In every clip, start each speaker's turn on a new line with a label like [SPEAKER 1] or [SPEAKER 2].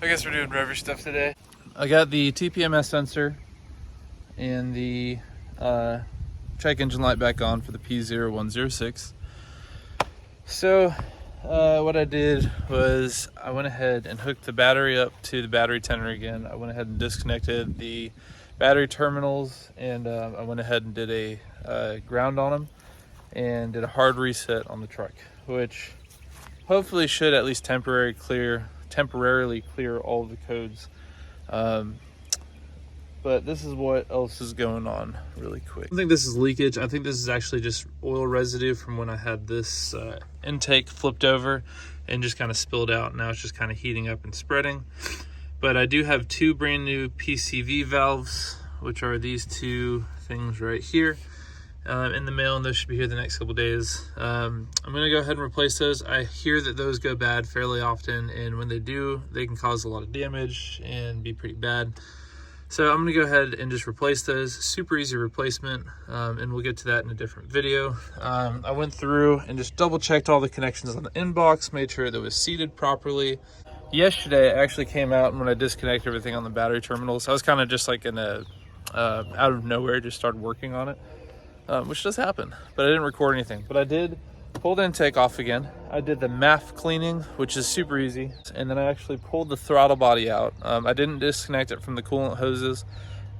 [SPEAKER 1] I guess we're doing Rover stuff today. I got the TPMS sensor and the check engine light back on for the P0106. So what I did was I went ahead and hooked the battery up to the battery tender again. I went ahead and disconnected the battery terminals, and I went ahead and did a ground on them and did a hard reset on the truck, which hopefully should at least temporarily clear all of the codes. But this is what else is going on really quick. I don't think this is leakage. I think this is actually just oil residue from when I had this intake flipped over and just kind of spilled out. Now it's just kind of heating up and spreading. But I do have two brand new PCV valves, which are these two things right here, in the mail, and those should be here the next couple days. I'm gonna go ahead and replace those. I hear that those go bad fairly often, and when they do, they can cause a lot of damage and be pretty bad. So I'm gonna go ahead and just replace those. Super easy replacement, and we'll get to that in a different video. I went through and just double checked all the connections on the inbox, made sure that it was seated properly. Yesterday, I actually came out, and when I disconnected everything on the battery terminals, I was kind of just like in a, out of nowhere, just started working on it, which does happen, but I didn't record anything. But I did pull the intake off again. I did the MAF cleaning, which is super easy. And then I actually pulled the throttle body out. I didn't disconnect it from the coolant hoses,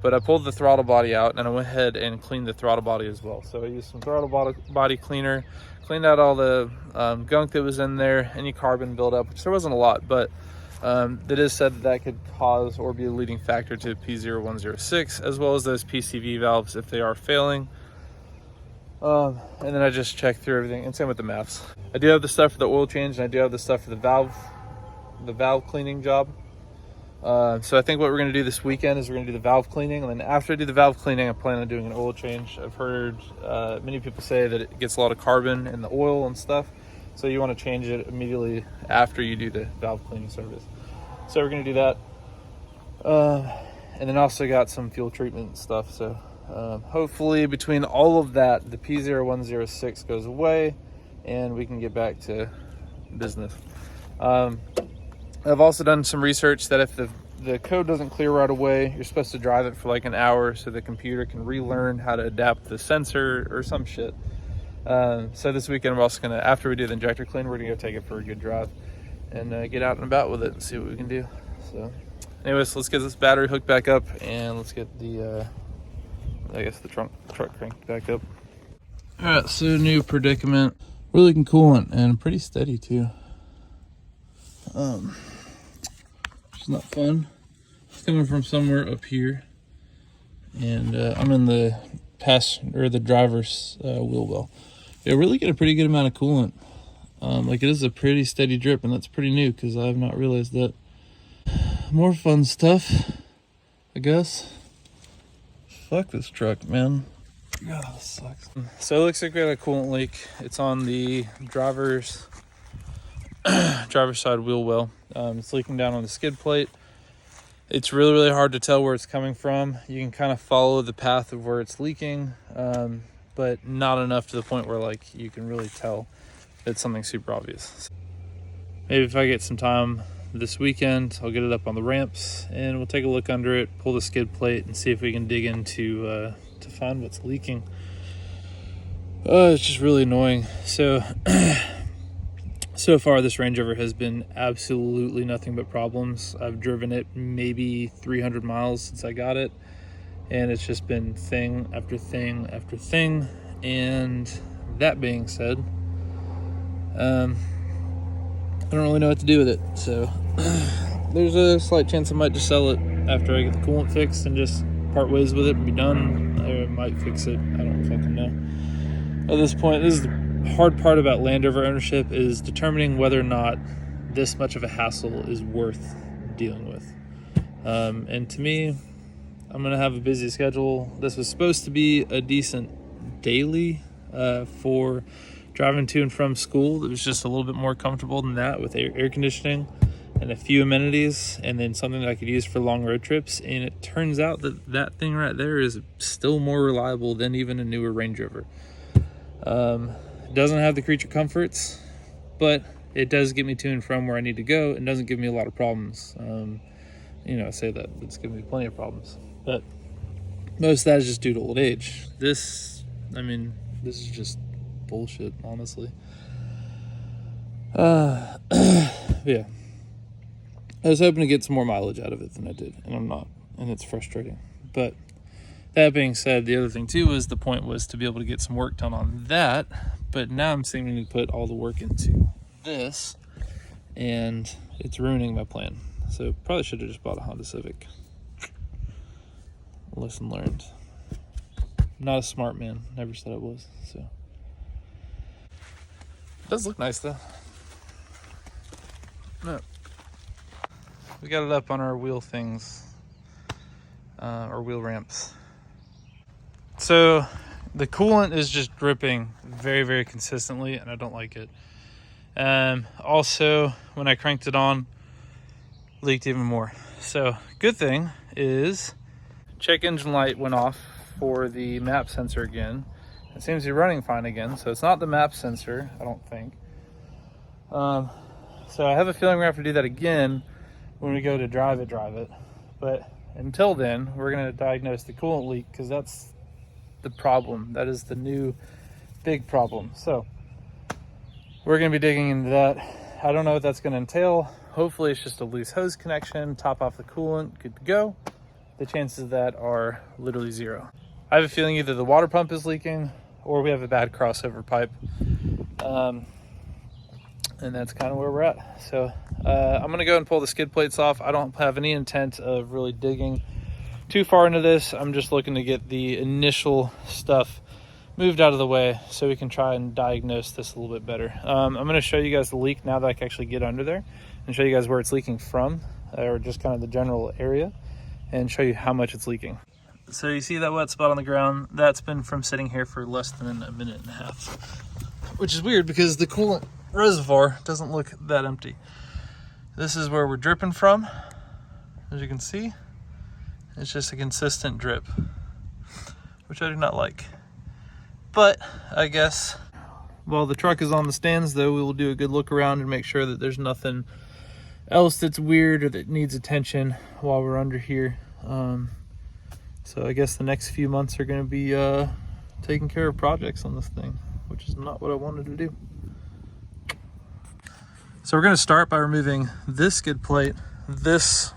[SPEAKER 1] but I pulled the throttle body out, and I went ahead and cleaned the throttle body as well. So I used some throttle body cleaner, cleaned out all the gunk that was in there, any carbon buildup, which there wasn't a lot, but that is said that could cause or be a leading factor to P0106, as well as those PCV valves if they are failing. And then I just checked through everything, and same with the MAFs. I do have the stuff for the oil change, and I do have the stuff for the valve cleaning job. So I think what we're gonna do this weekend is we're gonna do the valve cleaning, and then after I do the valve cleaning, I plan on doing an oil change. I've heard many people say that it gets a lot of carbon in the oil and stuff, so you wanna change it immediately after you do the valve cleaning service. So we're gonna do that. And then also got some fuel treatment stuff, so hopefully between all of that, the P0106 goes away and we can get back to business. I've also done some research that if the code doesn't clear right away, you're supposed to drive it for like an hour so the computer can relearn how to adapt the sensor or some shit. So this weekend we're also gonna, after we do the injector clean, we're gonna go take it for a good drive and get out and about with it and see what we can do. So anyways, let's get this battery hooked back up, and let's get the I guess the truck cranked back up. All right, so new predicament. We're leaking coolant, and pretty steady too. It's not fun. It's coming from somewhere up here, and I'm in the the driver's wheel well. Yeah, really get a pretty good amount of coolant. Like it is a pretty steady drip, and that's pretty new because I have not realized that. More fun stuff, I guess. Fuck this truck, man. God, this sucks. So it looks like we got a coolant leak. It's on the driver's side wheel well. It's leaking down on the skid plate. It's really hard to tell where it's coming from. You can kind of follow the path of where it's leaking, but not enough to the point where like you can really tell it's something super obvious. Maybe if I get some time this weekend, I'll get it up on the ramps and we'll take a look under it, pull the skid plate, and see if we can dig into to find what's leaking. It's just really annoying. So far this Range Rover has been absolutely nothing but problems. I've driven it maybe 300 miles since I got it, and it's just been thing after thing after thing. And that being said, I don't really know what to do with it, so there's a slight chance I might just sell it after I get the coolant fixed and just part ways with it and be done. Or I might fix it. I don't fucking know. At this point, this is the hard part about Land Rover ownership, is determining whether or not this much of a hassle is worth dealing with. And to me, I'm gonna have a busy schedule. This was supposed to be a decent daily for driving to and from school. It was just a little bit more comfortable than that, with air conditioning and a few amenities, and then something that I could use for long road trips. And it turns out that that thing right there is still more reliable than even a newer Range Rover. It doesn't have the creature comforts, but it does get me to and from where I need to go and doesn't give me a lot of problems. You know, I say that it's giving me plenty of problems, but most of that is just due to old age. This, I mean, this is just bullshit, honestly. Yeah, I was hoping to get some more mileage out of it than I did, and I'm not, and it's frustrating. But that being said, the other thing too was the point was to be able to get some work done on that, but now I'm seeming to put all the work into this, and it's ruining my plan. So probably should have just bought a Honda Civic. Lesson learned. Not a smart man, never said I was. So it does look nice though. No, we got it up on our wheel things, our wheel ramps. So the coolant is just dripping very, very consistently, and I don't like it. Also, when I cranked it on, leaked even more. So good thing is check engine light went off for the map sensor again. It seems to be running fine again, so it's not the map sensor, I don't think. So I have a feeling we're gonna have to do that again when we go to drive it. But until then, we're gonna diagnose the coolant leak, because that's the problem. That is the new big problem. So we're gonna be digging into that. I don't know what that's gonna entail. Hopefully it's just a loose hose connection, top off the coolant, good to go. The chances of that are literally zero. I have a feeling either the water pump is leaking or we have a bad crossover pipe. And that's kind of where we're at. So I'm gonna go and pull the skid plates off. I don't have any intent of really digging too far into this. I'm just looking to get the initial stuff moved out of the way so we can try and diagnose this a little bit better. I'm gonna show you guys the leak now that I can actually get under there and show you guys where it's leaking from, or just kind of the general area, and show you how much it's leaking. So you see that wet spot on the ground? That's been from sitting here for less than a minute and a half, which is weird because the coolant reservoir doesn't look that empty. This is where we're dripping from. As you can see, it's just a consistent drip, which I do not like. But I guess while the truck is on the stands though, we will do a good look around and make sure that there's nothing else that's weird or that needs attention while we're under here. So I guess the next few months are going to be taking care of projects on this thing, which is not what I wanted to do. So we're going to start by removing this skid plate, this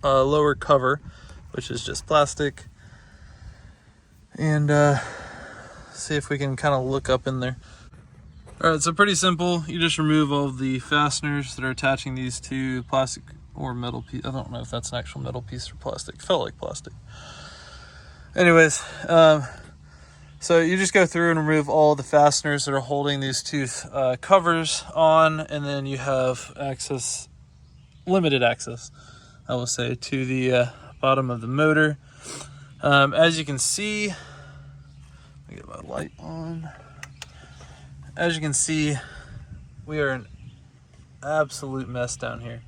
[SPEAKER 1] lower cover, which is just plastic, and see if we can kind of look up in there. All right, so pretty simple. You just remove all of the fasteners that are attaching these to plastic or metal piece. I don't know if that's an actual metal piece or plastic. It felt like plastic. Anyways, so you just go through and remove all the fasteners that are holding these two covers on, and then you have access, limited access, I will say, to the bottom of the motor. As you can see, let me get my light on. As you can see, we are an absolute mess down here.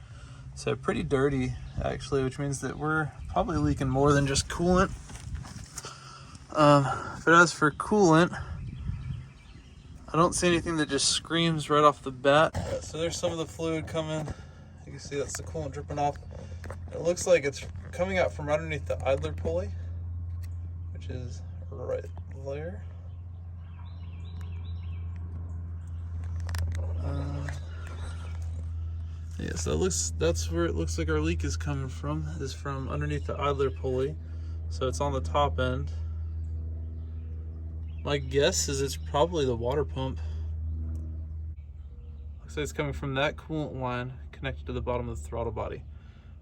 [SPEAKER 1] So pretty dirty, actually, which means that we're probably leaking more than just coolant. But as for coolant, I don't see anything that just screams right off the bat. So there's some of the fluid coming. You can see that's the coolant dripping off. It looks like it's coming out from underneath the idler pulley, which is right there. Yeah, so that's where it looks like our leak is coming from, is from underneath the idler pulley. So it's on the top end. My guess is it's probably the water pump. Looks like it's coming from that coolant line connected to the bottom of the throttle body,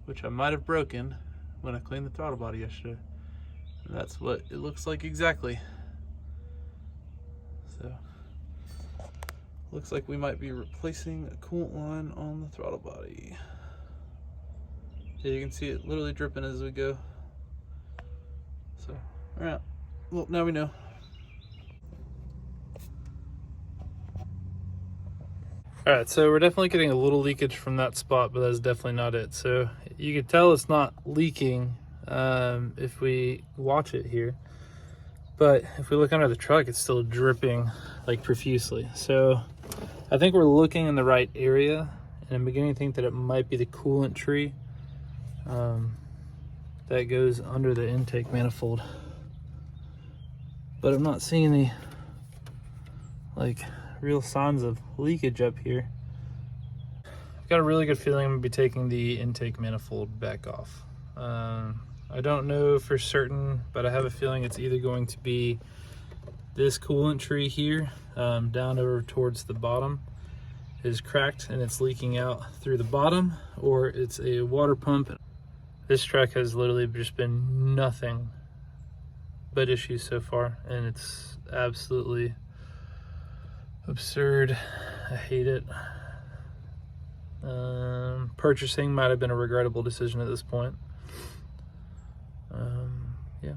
[SPEAKER 1] which I might have broken when I cleaned the throttle body yesterday. And that's what it looks like exactly. So looks like we might be replacing a coolant line on the throttle body. Yeah, you can see it literally dripping as we go. So, all right, well, now we know. All right, so we're definitely getting a little leakage from that spot, but that's definitely not it. So you can tell it's not leaking if we watch it here. But if we look under the truck, it's still dripping like profusely. So I think we're looking in the right area, and I'm beginning to think that it might be the coolant tree that goes under the intake manifold. But I'm not seeing any like real signs of leakage up here. I've got a really good feeling I'm gonna be taking the intake manifold back off. I don't know for certain, but I have a feeling it's either going to be this coolant tree here, down over towards the bottom, is cracked and it's leaking out through the bottom, or it's a water pump. This truck has literally just been nothing but issues so far, and it's absolutely absurd. I hate it. Purchasing might have been a regrettable decision at this point. Yeah,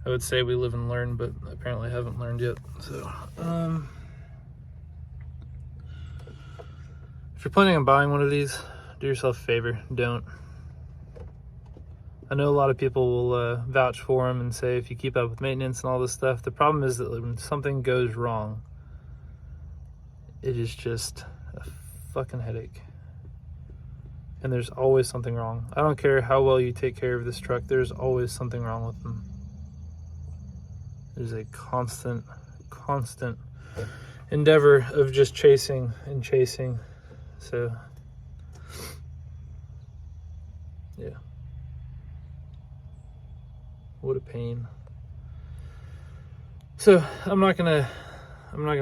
[SPEAKER 1] I would say we live and learn, but apparently I haven't learned yet. So if you're planning on buying one of these, do yourself a favor, don't. I know a lot of people will vouch for them and say if you keep up with maintenance and all this stuff. The problem is that when something goes wrong, it is just a fucking headache. And there's always something wrong. I don't care how well you take care of this truck, there's always something wrong with them. There's a constant endeavor of just chasing and chasing. So, yeah. What a pain. So I'm not gonna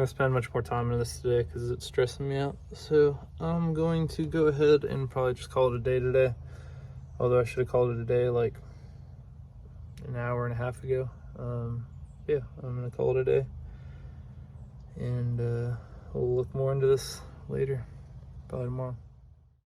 [SPEAKER 1] spend much more time on this today because it's stressing me out. So I'm going to go ahead and probably just call it a day today. Although I should have called it a day like an hour and a half ago. Yeah, I'm gonna call it a day. And we'll look more into this later, probably tomorrow.